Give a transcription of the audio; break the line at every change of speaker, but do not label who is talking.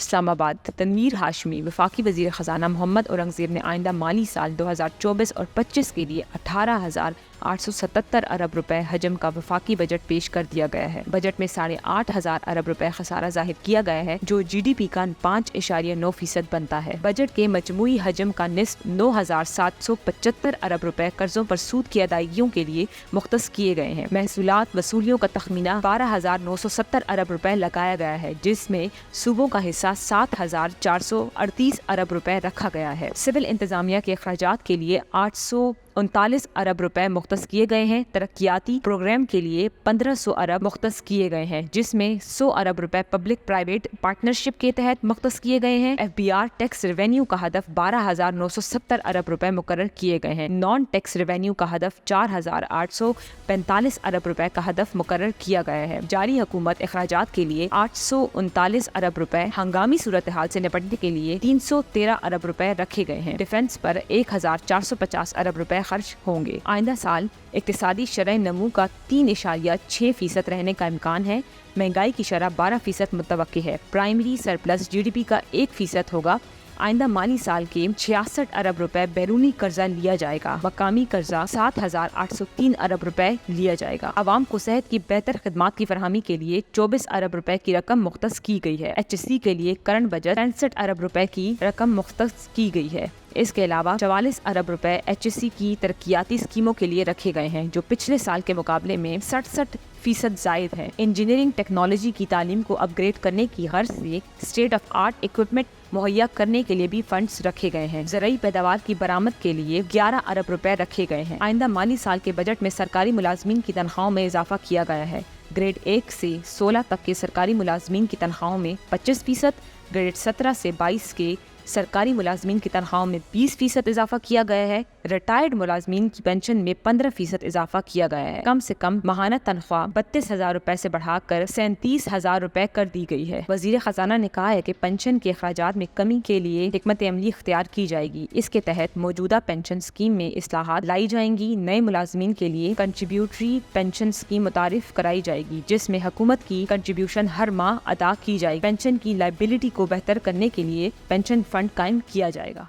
اسلام آباد۔ تنویر ہاشمی۔ وفاقی وزیر خزانہ محمد اورنگزیب نے آئندہ مالی سال 2024 اور 25 کے لیے 18,877 ارب روپے حجم کا وفاقی بجٹ پیش کر دیا گیا ہے۔ بجٹ میں 8,500 ارب روپے خسارہ ظاہر کیا گیا ہے، جو جی ڈی پی کا 5.9% بنتا ہے۔ بجٹ کے مجموعی حجم کا نصف 9,775 ارب روپے قرضوں پر سود کی ادائیگیوں کے لیے مختص کیے گئے ہیں۔ محصولات وصولیوں کا تخمینہ 12,970 ارب روپے لگایا گیا ہے، جس میں صوبوں کا حصہ 7,438 ارب روپے رکھا گیا ہے۔ سول انتظامیہ کے اخراجات کے لیے 839 ارب روپے مختص کیے گئے ہیں۔ ترقیاتی پروگرام کے لیے 1,500 ارب مختص کیے گئے ہیں، جس میں 100 ارب روپے پبلک پرائیویٹ پارٹنرشپ کے تحت مختص کیے گئے ہیں۔ F B R tax revenue کا ہدف 12,970 ارب روپے مقرر کیے گئے ہیں۔ نان ٹیکس ریونیو کا ہدف 4,845 ارب روپے کا ہدف مقرر کیا گیا ہے۔ جاری حکومت اخراجات کے لیے 839 ارب روپے، ہنگامی صورتحال سے نپٹنے کے لیے 313 ارب روپے رکھے گئے ہیں۔ ڈیفنس پر 1,450 ارب روپے خرچ ہوں گے۔ آئندہ سال اقتصادی شرح نمو کا 3.6% رہنے کا امکان ہے۔ مہنگائی کی شرح 12% متوقع ہے۔ Primary surplus G D P کا 1% ہوگا۔ آئندہ مالی سال کے 66 ارب روپے بیرونی قرضہ لیا جائے گا۔ مقامی قرضہ 7,803 ارب روپے لیا جائے گا۔ عوام کو صحت کی بہتر خدمات کی فراہمی کے لیے 24 ارب روپے کی رقم مختص کی گئی ہے۔ ایچ سی کے لیے کرنٹ بجٹ 65 ارب روپے کی رقم مختص کی گئی ہے۔ اس کے علاوہ 44 ارب روپے ایچ سی کی ترقیاتی اسکیموں کے لیے رکھے گئے ہیں، جو پچھلے سال کے مقابلے میں 67% زائد ہے۔ انجینئرنگ ٹیکنالوجی کی تعلیم کو اپ گریڈ کرنے کی غرض سے اسٹیٹ آف آرٹ اکوپمنٹ مہیا کرنے کے لیے بھی فنڈز رکھے گئے ہیں۔ زرعی پیداوار کی برآمد کے لیے 11 ارب روپے رکھے گئے ہیں۔ آئندہ مالی سال کے بجٹ میں سرکاری ملازمین کی تنخواہوں میں اضافہ کیا گیا ہے۔ گریڈ 1 سے 16 تک کے سرکاری ملازمین کی تنخواہوں میں 25%، گریڈ 17 سے 22 کے سرکاری ملازمین کی تنخواہوں میں 20% اضافہ کیا گیا ہے۔ ریٹائرڈ ملازمین کی پینشن میں 15% اضافہ کیا گیا ہے۔ کم سے کم ماہانہ تنخواہ 32,000 روپے سے بڑھا کر 37,000 روپے کر دی گئی ہے۔ وزیر خزانہ نے کہا ہے کہ پینشن کے اخراجات میں کمی کے لیے حکمت عملی اختیار کی جائے گی۔ اس کے تحت موجودہ پینشن اسکیم میں اصلاحات لائی جائیں گی۔ نئے ملازمین کے لیے کنٹریبیوٹری پینشن اسکیم متعارف کرائی جائے گی، جس میں حکومت کی کنٹریبیوشن ہر ماہ ادا کی جائے گی۔ پینشن کی لائبلٹی کو بہتر کرنے کے لیے پینشن فنڈ قائم کیا جائے گا۔